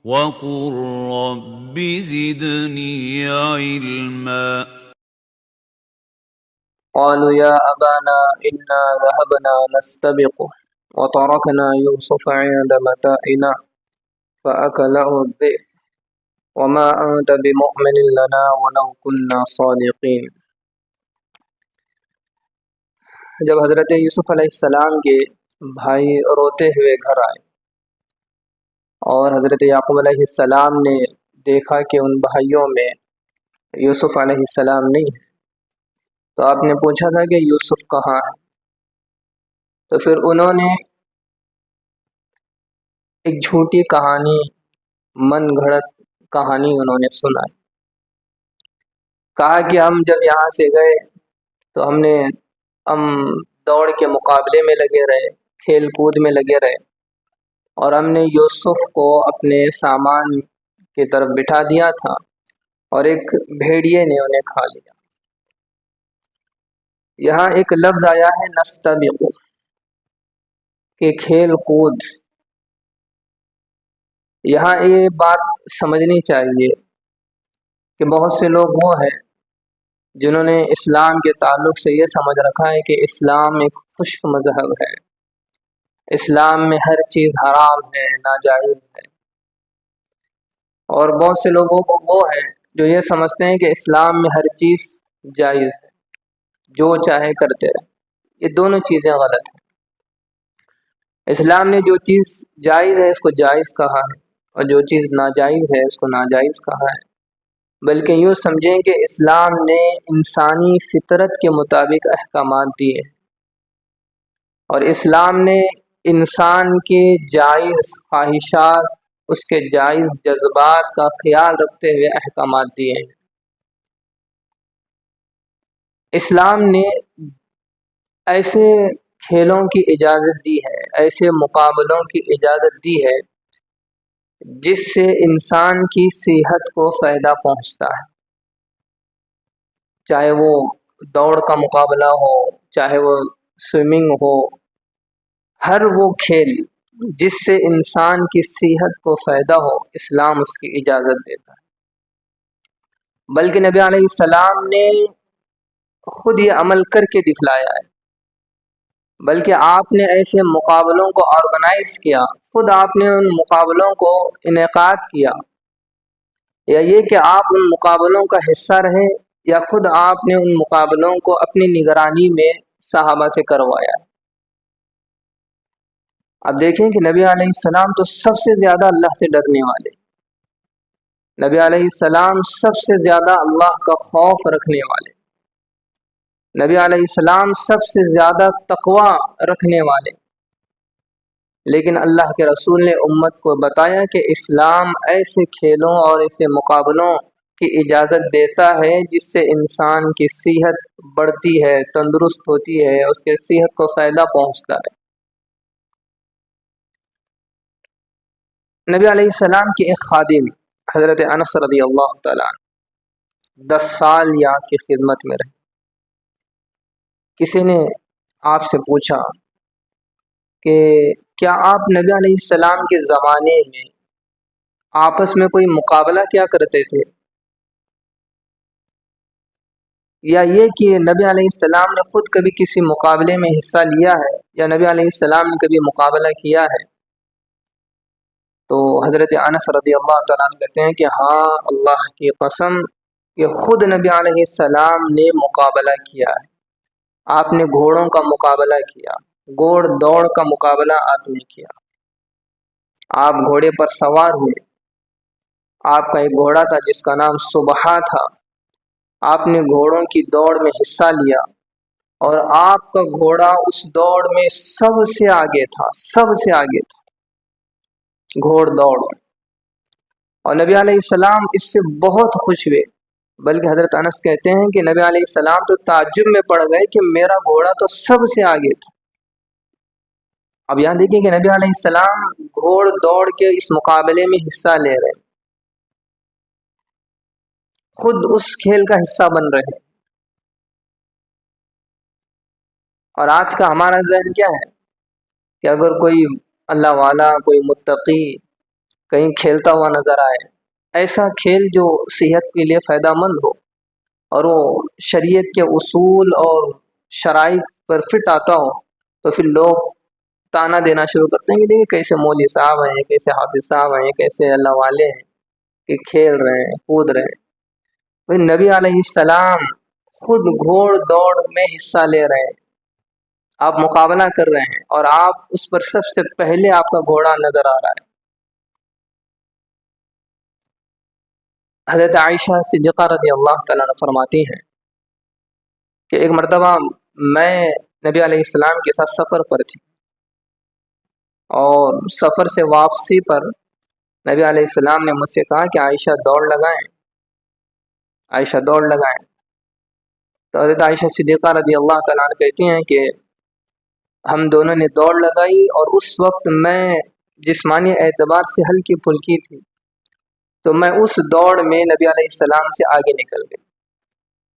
وقل رب زدني علما قالوا يا أبانا إنا ذهبنا نستبق وتركنا يوسف عند متاعنا فأكله الذئب وما أنت بمؤمن لنا ولو كنا صادقين۔ جب حضرت یوسف علیہ السلام کے بھائی روتے ہوئے گھر آئے اور حضرت یعقوب علیہ السلام نے دیکھا کہ ان بھائیوں میں یوسف علیہ السلام نہیں ہے، تو آپ نے پوچھا تھا کہ یوسف کہاں ہے؟ تو پھر انہوں نے ایک جھوٹی کہانی، من گھڑت کہانی انہوں نے سنائی۔ کہا کہ ہم جب یہاں سے گئے تو ہم دوڑ کے مقابلے میں لگے رہے، کھیل کود میں لگے رہے، اور ہم نے یوسف کو اپنے سامان کی طرف بٹھا دیا تھا اور ایک بھیڑیے نے انہیں کھا لیا۔ یہاں ایک لفظ آیا ہے نستبق، کہ کھیل کود۔ یہاں یہ بات سمجھنی چاہیے کہ بہت سے لوگ وہ ہیں جنہوں نے اسلام کے تعلق سے یہ سمجھ رکھا ہے کہ اسلام ایک خشک مذہب ہے، اسلام میں ہر چیز حرام ہے، ناجائز ہے، اور بہت سے لوگوں کو وہ ہیں جو یہ سمجھتے ہیں کہ اسلام میں ہر چیز جائز ہے، جو چاہے کرتے رہے۔ یہ دونوں چیزیں غلط ہیں۔ اسلام نے جو چیز جائز ہے اس کو جائز کہا ہے، اور جو چیز ناجائز ہے اس کو ناجائز کہا ہے۔ بلکہ یوں سمجھیں کہ اسلام نے انسانی فطرت کے مطابق احکامات دیے ہیں، اور اسلام نے انسان کے جائز خواہشات، اس کے جائز جذبات کا خیال رکھتے ہوئے احکامات دیے ہیں۔ اسلام نے ایسے کھیلوں کی اجازت دی ہے، ایسے مقابلوں کی اجازت دی ہے جس سے انسان کی صحت کو فائدہ پہنچتا ہے، چاہے وہ دوڑ کا مقابلہ ہو، چاہے وہ سوئمنگ ہو، ہر وہ کھیل جس سے انسان کی صحت کو فائدہ ہو، اسلام اس کی اجازت دیتا ہے۔ بلکہ نبی علیہ السلام نے خود یہ عمل کر کے دکھلایا ہے، بلکہ آپ نے ایسے مقابلوں کو آرگنائز کیا، خود آپ نے ان مقابلوں کو انعقاد کیا، یا یہ کہ آپ ان مقابلوں کا حصہ رہے، یا خود آپ نے ان مقابلوں کو اپنی نگرانی میں صحابہ سے کروایا۔ اب دیکھیں کہ نبی علیہ السلام تو سب سے زیادہ اللہ سے ڈرنے والے، نبی علیہ السلام سب سے زیادہ اللہ کا خوف رکھنے والے، نبی علیہ السلام سب سے زیادہ تقوی رکھنے والے، لیکن اللہ کے رسول نے امت کو بتایا کہ اسلام ایسے کھیلوں اور ایسے مقابلوں کی اجازت دیتا ہے جس سے انسان کی صحت بڑھتی ہے، تندرست ہوتی ہے، اس کے صحت کو فائدہ پہنچتا ہے۔ نبی علیہ السلام کے ایک خادم حضرت انس رضی اللہ تعالیٰ 10 سال یہ آپ کی خدمت میں رہے۔ کسی نے آپ سے پوچھا کہ کیا آپ نبی علیہ السلام کے زمانے میں آپس میں کوئی مقابلہ کیا کرتے تھے، یا یہ کہ نبی علیہ السلام نے خود کبھی کسی مقابلے میں حصہ لیا ہے، یا نبی علیہ السلام نے کبھی مقابلہ کیا ہے؟ تو حضرت انس رضی اللہ تعالیٰ عنہ کہتے ہیں کہ ہاں، اللہ کی قسم کہ خود نبی علیہ السلام نے مقابلہ کیا ہے۔ آپ نے گھوڑوں کا مقابلہ کیا، گھوڑ دوڑ کا مقابلہ آپ نے کیا، آپ گھوڑے پر سوار ہوئے، آپ کا ایک گھوڑا تھا جس کا نام صبحہ تھا، آپ نے گھوڑوں کی دوڑ میں حصہ لیا، اور آپ کا گھوڑا اس دوڑ میں سب سے آگے تھا، سب سے آگے تھا گھوڑ دوڑ۔ اور نبی علیہ السلام اس سے بہت خوش ہوئے، بلکہ حضرت انس کہتے ہیں کہ نبی علیہ السلام تو تعجب میں پڑ گئے کہ میرا گھوڑا تو سب سے آگے تھا۔ اب یہاں دیکھیں کہ نبی علیہ السلام گھوڑ دوڑ کے اس مقابلے میں حصہ لے رہے، خود اس کھیل کا حصہ بن رہے۔ اور آج کا ہمارا ذہن کیا ہے کہ اگر کوئی اللہ والا، کوئی متقی کہیں کھیلتا ہوا نظر آئے، ایسا کھیل جو صحت کے لیے فائدہ مند ہو اور وہ شریعت کے اصول اور شرائط پر فٹ آتا ہو، تو پھر لوگ تانا دینا شروع کرتے ہیں کہ دیکھیں کیسے مولوی صاحب ہیں، کیسے حافظ صاحب ہیں، کیسے اللہ والے ہیں کہ کھیل رہے ہیں، کود رہے ہیں۔ بھائی نبی علیہ السلام خود گھوڑ دوڑ میں حصہ لے رہے ہیں، آپ مقابلہ کر رہے ہیں اور آپ اس پر سب سے پہلے آپ کا گھوڑا نظر آ رہا ہے۔ حضرت عائشہ صدیقہ رضی اللہ تعالیٰ عنہ فرماتی ہیں کہ ایک مرتبہ میں نبی علیہ السلام کے ساتھ سفر پر تھی، اور سفر سے واپسی پر نبی علیہ السلام نے مجھ سے کہا کہ عائشہ دوڑ لگائیں، عائشہ دوڑ لگائیں۔ تو حضرت عائشہ صدیقہ رضی اللہ تعالیٰ عنہ کہتی ہیں کہ ہم دونوں نے دوڑ لگائی، اور اس وقت میں جسمانی اعتبار سے ہلکی پھلکی تھی، تو میں اس دوڑ میں نبی علیہ السلام سے آگے نکل گئی،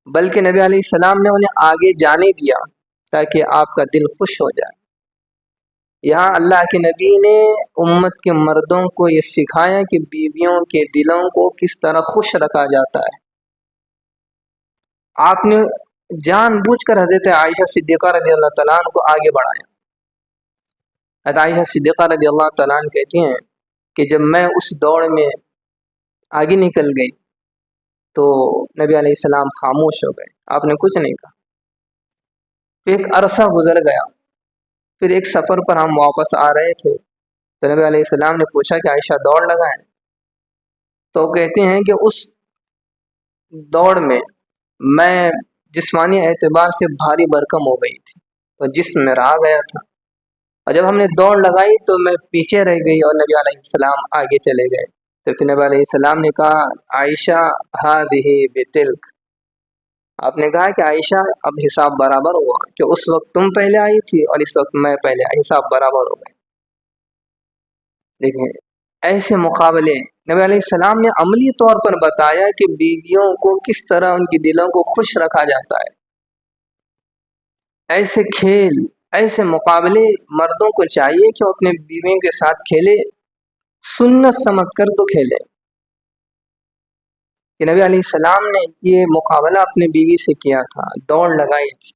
بلکہ نبی علیہ السلام نے انہیں آگے جانے دیا تاکہ آپ کا دل خوش ہو جائے۔ یہاں اللہ کے نبی نے امت کے مردوں کو یہ سکھایا کہ بیویوں کے دلوں کو کس طرح خوش رکھا جاتا ہے۔ آپ نے جان بوجھ کر حضرت عائشہ صدیقہ رضی اللہ تعالیٰ عنہ کو آگے بڑھایا۔ حضرت عائشہ صدیقہ رضی اللہ تعالیٰ عنہ کہتی ہیں کہ جب میں اس دوڑ میں آگے نکل گئی تو نبی علیہ السلام خاموش ہو گئے، آپ نے کچھ نہیں کہا۔ پھر ایک عرصہ گزر گیا، پھر ایک سفر پر ہم واپس آ رہے تھے، تو نبی علیہ السلام نے پوچھا کہ عائشہ دوڑ لگائیں؟ تو کہتے ہیں کہ اس دوڑ میں میں جسمانی اعتبار سے بھاری بھرکم ہو گئی تھی اور جسم میں رہ گیا تھا، اور جب ہم نے دوڑ لگائی تو میں پیچھے رہ گئی اور نبی علیہ السلام آگے چلے گئے۔ تو پھر نبی علیہ السلام نے کہا عائشہ ہذہ بتلک، آپ نے کہا کہ عائشہ اب حساب برابر ہوا کہ اس وقت تم پہلے آئی تھی اور اس وقت میں پہلے آئی، حساب برابر ہو گئے۔ دیکھیں ایسے مقابلے نبی علیہ السلام نے عملی طور پر بتایا کہ بیویوں کو کس طرح ان کی دلوں کو خوش رکھا جاتا ہے۔ ایسے کھیل، ایسے مقابلے مردوں کو چاہیے کہ وہ اپنے بیویوں کے ساتھ کھیلے، سنت سمجھ کر تو کھیلے۔ کہ نبی علیہ السلام نے یہ مقابلہ اپنی بیوی سے کیا تھا، دوڑ لگائی تھی۔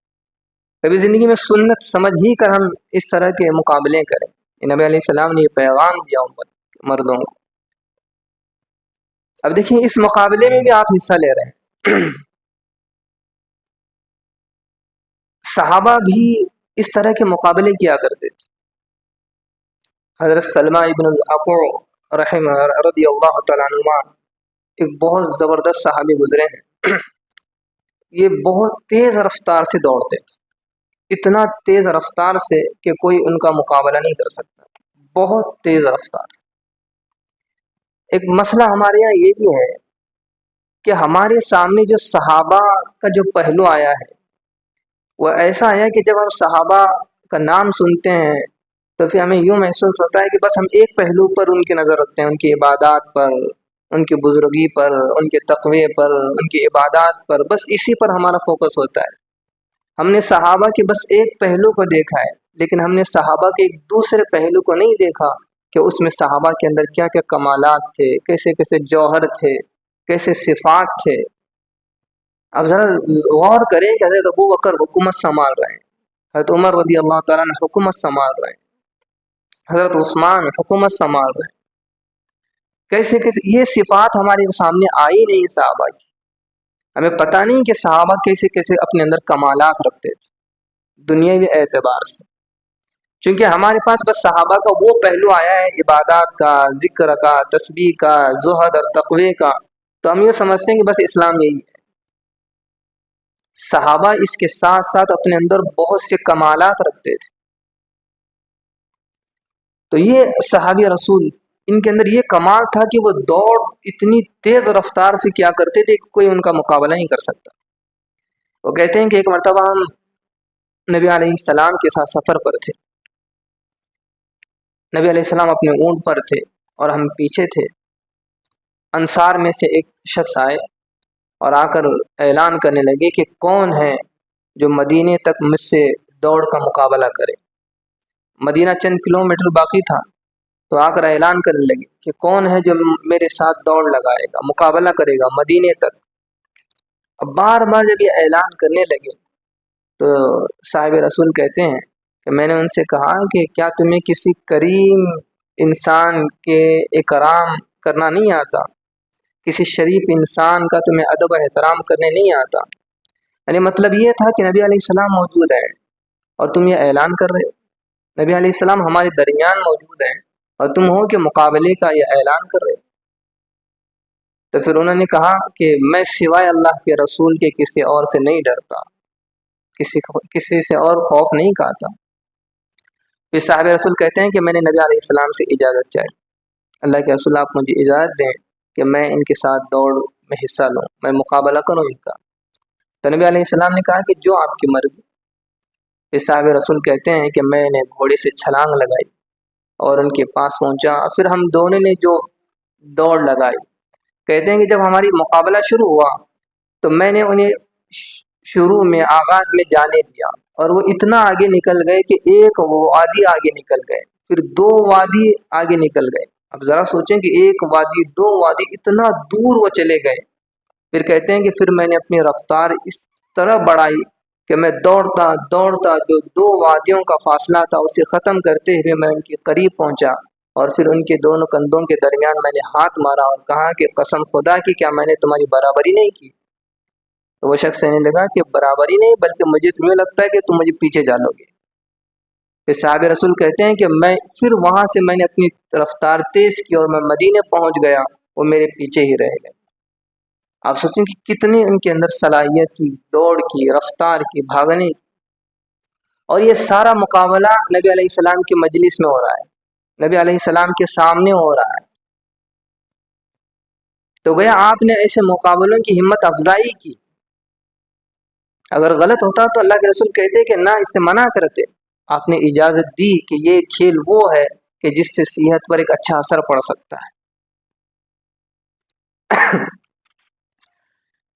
کبھی زندگی میں سنت سمجھ ہی کر ہم اس طرح کے مقابلے کریں۔ نبی علیہ السلام نے یہ پیغام دیا مردوں کو۔ اب دیکھیں اس مقابلے میں بھی آپ حصہ لے رہے ہیں۔ صحابہ بھی اس طرح کے مقابلے کیا کرتے تھے۔ حضرت سلمہ ابن الاقوع رحمہ رضی اللہ تعالیٰ عنہ ایک بہت زبردست صحابی گزرے ہیں۔ یہ بہت تیز رفتار سے دوڑتے تھے، اتنا تیز رفتار سے کہ کوئی ان کا مقابلہ نہیں کر سکتا، بہت تیز رفتار سے۔ ایک مسئلہ ہمارے یہاں یہ بھی ہے کہ ہمارے سامنے جو صحابہ کا جو پہلو آیا ہے وہ ایسا ہے کہ جب ہم صحابہ کا نام سنتے ہیں تو پھر ہمیں یوں محسوس ہوتا ہے کہ بس ہم ایک پہلو پر ان کی نظر رکھتے ہیں، ان کی عبادات پر، ان کی بزرگی پر، ان کے تقوی پر، ان کی عبادات پر، بس اسی پر ہمارا فوکس ہوتا ہے۔ ہم نے صحابہ کے بس ایک پہلو کو دیکھا ہے، لیکن ہم نے صحابہ کے ایک دوسرے پہلو کو نہیں دیکھا کہ اس میں صحابہ کے اندر کیا کیا کمالات تھے، کیسے کیسے جوہر تھے، کیسے صفات تھے۔ اب ذرا غور کریں کہ حضرت ابو بکر حکومت سنبھال رہے ہیں، حضرت عمر رضی اللہ تعالیٰ عنہ حکومت سنبھال رہے ہیں، حضرت عثمان حکومت سنبھال رہے ہیں، کیسے کیسے یہ صفات ہمارے سامنے آئی نہیں صحابہ کی۔ ہمیں پتہ نہیں کہ صحابہ کیسے کیسے اپنے اندر کمالات رکھتے تھے دنیاوی اعتبار سے، چونکہ ہمارے پاس بس صحابہ کا وہ پہلو آیا ہے عبادات کا، ذکر کا، تسبیح کا، زہد اور تقوی کا، تو ہم یہ سمجھتے ہیں کہ بس اسلام یہی ہے۔ صحابہ اس کے ساتھ ساتھ اپنے اندر بہت سے کمالات رکھتے تھے۔ تو یہ صحابی رسول، ان کے اندر یہ کمال تھا کہ وہ دوڑ اتنی تیز رفتار سے کیا کرتے تھے کہ کوئی ان کا مقابلہ نہیں کر سکتا۔ وہ کہتے ہیں کہ ایک مرتبہ ہم نبی علیہ السلام کے ساتھ سفر پر تھے، نبی علیہ السلام اپنے اونٹ پر تھے اور ہم پیچھے تھے۔ انصار میں سے ایک شخص آئے اور آ کر اعلان کرنے لگے کہ کون ہے جو مدینے تک مجھ سے دوڑ کا مقابلہ کرے۔ مدینہ چند کلومیٹر باقی تھا، تو آ کر اعلان کرنے لگے کہ کون ہے جو میرے ساتھ دوڑ لگائے گا، مقابلہ کرے گا مدینے تک۔ اب بار بار جب یہ اعلان کرنے لگے تو صاحب رسول کہتے ہیں کہ میں نے ان سے کہا کہ کیا تمہیں کسی کریم انسان کے اکرام کرنا نہیں آتا، کسی شریف انسان کا تمہیں ادب و احترام کرنے نہیں آتا؟ یعنی مطلب یہ تھا کہ نبی علیہ السلام موجود ہیں اور تم یہ اعلان کر رہے ہو، نبی علیہ السلام ہمارے درمیان موجود ہیں اور تم ہو کہ مقابلے کا یہ اعلان کر رہے ہو۔ تو پھر انہوں نے کہا کہ میں سوائے اللہ کے رسول کے کسی اور سے نہیں ڈرتا، کسی سے اور خوف نہیں کھاتا۔ پھر صاحب رسول کہتے ہیں کہ میں نے نبی علیہ السلام سے اجازت چاہی، اللہ کے رسول آپ مجھے اجازت دیں کہ میں ان کے ساتھ دوڑ میں حصہ لوں، میں مقابلہ کروں ان کا۔ تو نبی علیہ السلام نے کہا کہ جو آپ کی مرضی۔ پھر صاحب رسول کہتے ہیں کہ میں نے گھوڑے سے چھلانگ لگائی اور ان کے پاس پہنچا، پھر ہم دونوں نے جو دوڑ لگائی۔ کہتے ہیں کہ جب ہماری مقابلہ شروع ہوا تو میں نے انہیں شروع میں آغاز میں جانے دیا اور وہ اتنا آگے نکل گئے کہ ایک وادی آگے نکل گئے، پھر 2 وادی آگے نکل گئے۔ اب ذرا سوچیں کہ ایک وادی 2 وادی اتنا دور وہ چلے گئے۔ پھر کہتے ہیں کہ پھر میں نے اپنی رفتار اس طرح بڑھائی کہ میں دوڑتا دوڑتا جو 2 وادیوں کا فاصلہ تھا اسے ختم کرتے ہوئے میں ان کے قریب پہنچا، اور پھر ان کے دونوں کندھوں کے درمیان میں نے ہاتھ مارا اور کہا کہ قسم خدا کی کیا میں نے تمہاری برابری نہیں کی؟ تو وہ شخص کہنے لگا کہ برابری نہیں، بلکہ مجھے تمہیں لگتا ہے کہ تم مجھے پیچھے جانو گے۔ پھر صاحب رسول کہتے ہیں کہ میں پھر وہاں سے میں نے اپنی رفتار تیز کی اور میں مدینے پہنچ گیا، وہ میرے پیچھے ہی رہ گئے۔ آپ سوچیں کہ کتنی ان کے اندر صلاحیت کی، دوڑ کی، رفتار کی، بھاگنے کی، اور یہ سارا مقابلہ نبی علیہ السلام کی مجلس میں ہو رہا ہے، نبی علیہ السلام کے سامنے ہو رہا ہے۔ تو گویا آپ نے ایسے مقابلوں کی ہمت افزائی کی۔ اگر غلط ہوتا تو اللہ کے رسول کہتے کہ نہ، اس سے منع کرتے۔ آپ نے اجازت دی کہ یہ کھیل وہ ہے کہ جس سے صحت پر ایک اچھا اثر پڑ سکتا ہے۔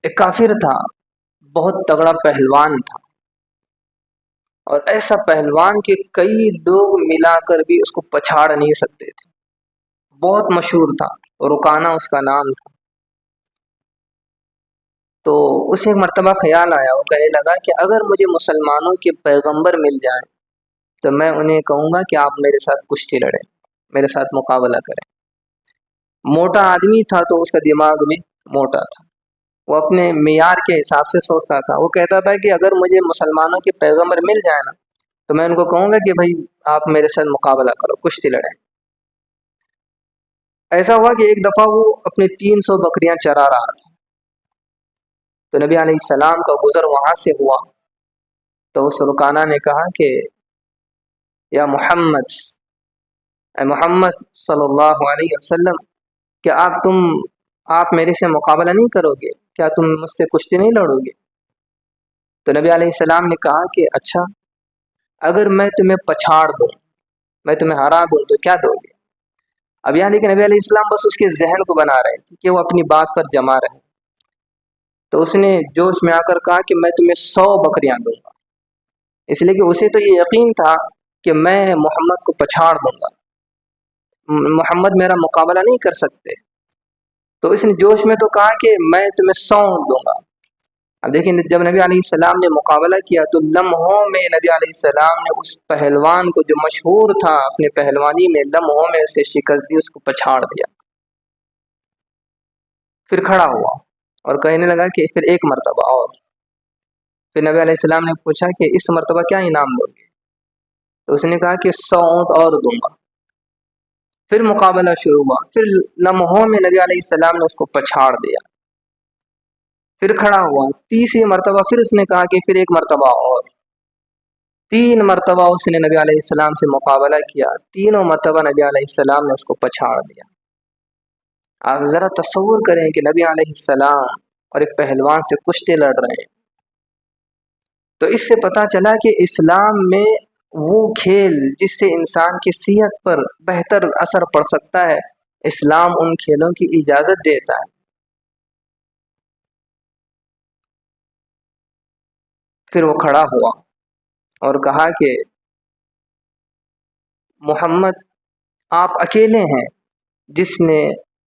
ایک کافر تھا، بہت تگڑا پہلوان تھا، اور ایسا پہلوان کہ کئی لوگ ملا کر بھی اس کو پچھاڑ نہیں سکتے تھے، بہت مشہور تھا، رکانہ اس کا نام تھا۔ تو اسے ایک مرتبہ خیال آیا، وہ کہنے لگا کہ اگر مجھے مسلمانوں کے پیغمبر مل جائیں تو میں انہیں کہوں گا کہ آپ میرے ساتھ کشتی لڑیں، میرے ساتھ مقابلہ کریں۔ موٹا آدمی تھا تو اس کا دماغ بھی موٹا تھا، وہ اپنے معیار کے حساب سے سوچتا تھا۔ وہ کہتا تھا کہ اگر مجھے مسلمانوں کے پیغمبر مل جائیں نا تو میں ان کو کہوں گا کہ بھائی آپ میرے ساتھ مقابلہ کرو، کشتی لڑیں۔ ایسا ہوا کہ ایک دفعہ وہ اپنی 300 بکریاں چرا رہا تھا، تو نبی علیہ السلام کا گزر وہاں سے ہوا، تو اس رکانہ نے کہا کہ یا محمد، اے محمد صلی اللہ علیہ وسلم، کیا آپ میرے سے مقابلہ نہیں کرو گے؟ کیا تم مجھ سے کشتی نہیں لڑو گے؟ تو نبی علیہ السلام نے کہا کہ اچھا، اگر میں تمہیں پچھاڑ دوں، میں تمہیں ہرا دوں تو کیا دو گے؟ اب یہاں لیکن نبی علیہ السلام بس اس کے ذہن کو بنا رہے تھے کہ وہ اپنی بات پر جمع رہے۔ تو اس نے جوش میں آ کر کہا کہ میں تمہیں 100 بکریاں دوں گا، اس لیے کہ اسے تو یہ یقین تھا کہ میں محمد کو پچھاڑ دوں گا، محمد میرا مقابلہ نہیں کر سکتے۔ تو اس نے جوش میں تو کہا کہ میں تمہیں 100 دوں گا۔ اب دیکھیں جب نبی علیہ السلام نے مقابلہ کیا تو لمحوں میں نبی علیہ السلام نے اس پہلوان کو جو مشہور تھا اپنے پہلوانی میں، لمحوں میں اسے شکست دی، اس کو پچھاڑ دیا۔ پھر کھڑا ہوا اور کہنے لگا کہ پھر ایک مرتبہ اور۔ پھر نبی علیہ السلام نے پوچھا کہ اس مرتبہ کیا انعام دو گے؟ تو اس نے کہا کہ 100 اونٹ اور دوں گا۔ پھر مقابلہ شروع ہوا، پھر لمحوں میں نبی علیہ السلام نے اس کو پچھاڑ دیا۔ پھر کھڑا ہوا، تیسری مرتبہ پھر اس نے کہا کہ پھر ایک مرتبہ اور۔ 3 مرتبہ اس نے نبی علیہ السلام سے مقابلہ کیا، تینوں مرتبہ نبی علیہ السلام نے اس کو پچھاڑ دیا۔ آپ ذرا تصور کریں کہ نبی علیہ السلام اور ایک پہلوان سے کشتی لڑ رہے ہیں۔ تو اس سے پتہ چلا کہ اسلام میں وہ کھیل جس سے انسان کی صحت پر بہتر اثر پڑ سکتا ہے، اسلام ان کھیلوں کی اجازت دیتا ہے۔ پھر وہ کھڑا ہوا اور کہا کہ محمد آپ اکیلے ہیں جس نے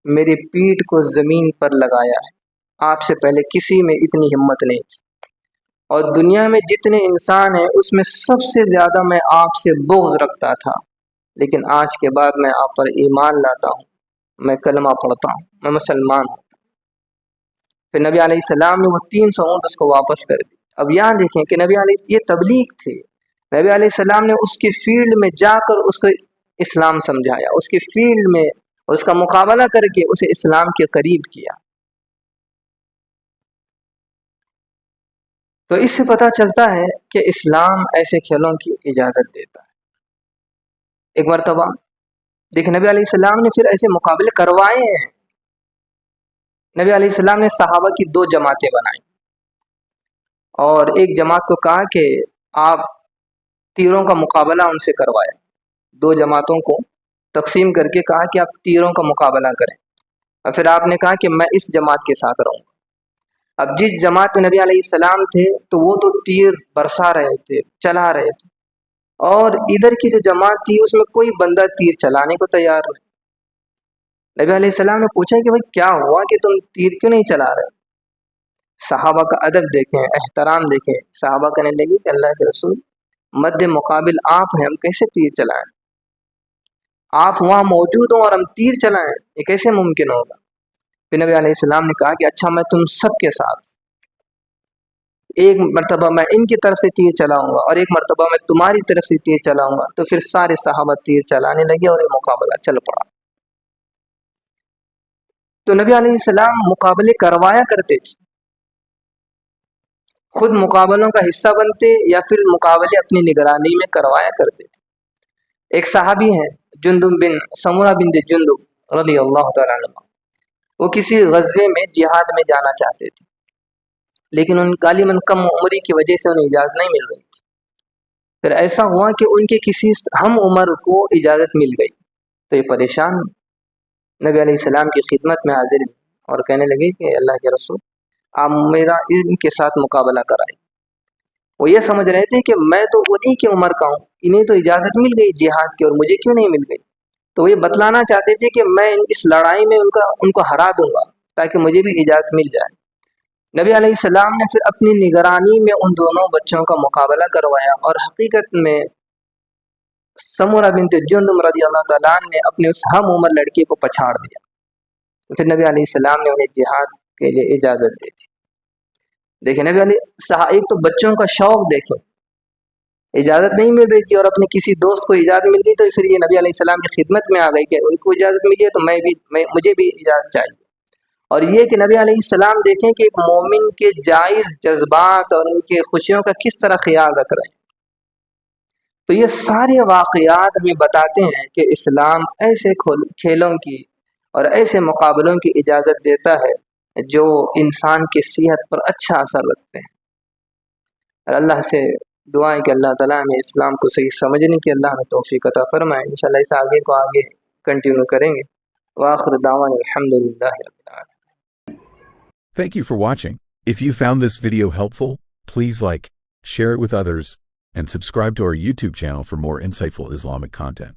میری پیٹھ کو زمین پر لگایا ہے، آپ سے پہلے کسی میں اتنی ہمت نہیں تھی، اور دنیا میں جتنے انسان ہیں اس میں سب سے زیادہ میں آپ سے بغض رکھتا تھا، لیکن آج کے بعد میں آپ پر ایمان لاتا ہوں، میں کلمہ پڑھتا ہوں، میں مسلمان ہوں۔ پھر نبی علیہ السلام نے وہ 300 اونٹ اس کو واپس کر دی۔ اب یہاں دیکھیں کہ نبی علیہ یہ تبلیغ تھی، نبی علیہ السلام نے اس کی فیلڈ میں جا کر اس کو اسلام سمجھایا، اس کی فیلڈ میں اس کا مقابلہ کر کے اسے اسلام کے قریب کیا۔ تو اس سے پتہ چلتا ہے کہ اسلام ایسے کھیلوں کی اجازت دیتا ہے۔ ایک مرتبہ دیکھ نبی علیہ السلام نے پھر ایسے مقابلے کروائے ہیں۔ نبی علیہ السلام نے صحابہ کی 2 جماعتیں بنائیں اور ایک جماعت کو کہا کہ آپ تیروں کا مقابلہ ان سے کروایا، 2 جماعتوں کو تقسیم کر کے کہا کہ آپ تیروں کا مقابلہ کریں، اور پھر آپ نے کہا کہ میں اس جماعت کے ساتھ رہوں گا۔ اب جس جماعت میں نبی علیہ السلام تھے تو وہ تو تیر برسا رہے تھے، چلا رہے تھے، اور ادھر کی جو جماعت تھی اس میں کوئی بندہ تیر چلانے کو تیار نہیں۔ نبی علیہ السلام نے پوچھا کہ بھائی کیا ہوا کہ تم تیر کیوں نہیں چلا رہے؟ صحابہ کا ادب دیکھیں، احترام دیکھیں۔ صحابہ کہنے لگے کہ اللہ کے رسول، مد مقابل آپ ہیں، ہم کیسے تیر چلائیں؟ آپ وہاں موجود ہوں اور ہم تیر چلائیں، یہ کیسے ممکن ہوگا؟ پھر نبی علیہ السلام نے کہا کہ اچھا میں تم سب کے ساتھ ایک مرتبہ میں ان کی طرف سے تیر چلاؤں گا اور ایک مرتبہ میں تمہاری طرف سے تیر چلاؤں گا۔ تو پھر سارے صحابہ تیر چلانے لگے اور یہ مقابلہ چل پڑا۔ تو نبی علیہ السلام مقابلے کروایا کرتے تھے، خود مقابلوں کا حصہ بنتے یا پھر مقابلے اپنی نگرانی میں کروایا کرتے تھے۔ ایک صحابی ہیں جندب بن سمرہ بن جندب رضی اللہ تعالیٰ عنہ، وہ کسی غزوے میں جہاد میں جانا چاہتے تھے، لیکن ان غالباً کم عمری کی وجہ سے انہیں اجازت نہیں مل رہی تھی۔ پھر ایسا ہوا کہ ان کے کسی ہم عمر کو اجازت مل گئی، تو یہ پریشان نبی علیہ السلام کی خدمت میں حاضر ہوئے اور کہنے لگے کہ اللہ کے رسول، آپ میرا ان کے ساتھ مقابلہ کرائیں۔ وہ یہ سمجھ رہے تھے کہ میں تو انہی کی عمر کا ہوں، انہیں تو اجازت مل گئی جہاد کی اور مجھے کیوں نہیں مل گئی؟ تو وہ یہ بتلانا چاہتے تھے کہ میں اس لڑائی میں ان کو ہرا دوں گا تاکہ مجھے بھی اجازت مل جائے۔ نبی علیہ السلام نے پھر اپنی نگرانی میں ان دونوں بچوں کا مقابلہ کروایا، اور حقیقت میں سمرہ بنت جندب رضی اللہ تعالیٰ عنہ نے اپنے اس ہم عمر لڑکے کو پچھاڑ دیا۔ پھر نبی علیہ السلام نے انہیں جہاد کے لیے اجازت دی تھی۔ دیکھیں نبی علیہ ایک تو بچوں کا شوق دیکھیں، اجازت نہیں مل رہی تھی اور اپنے کسی دوست کو اجازت مل گئی، تو پھر یہ نبی علیہ السلام کی خدمت میں آ گئی کہ ان کو اجازت ملی ہے تو مجھے بھی اجازت چاہیے۔ اور یہ کہ نبی علیہ السلام دیکھیں کہ ایک مومن کے جائز جذبات اور ان کے خوشیوں کا کس طرح خیال رکھ رہے ہیں۔ تو یہ سارے واقعات ہمیں بتاتے ہیں کہ اسلام ایسے کھیلوں کی اور ایسے مقابلوں کی اجازت دیتا ہے جو انسان کی صحت پر اچھا اثر رکھتے ہیں۔ اور اللہ سے دعائیں کہ اللہ تعالیٰ ہمیں اسلام کو صحیح سمجھنے کی اللہ ہمیں توفیق عطا فرمائے۔ انشاءاللہ اس آگے کو آگے کنٹینیو کریں گے۔ وآخر دعوانا الحمدللہ رب العالمین۔ Thank you for watching. If you found this video helpful, please like, share it with others, and subscribe to our YouTube channel for more insightful Islamic content.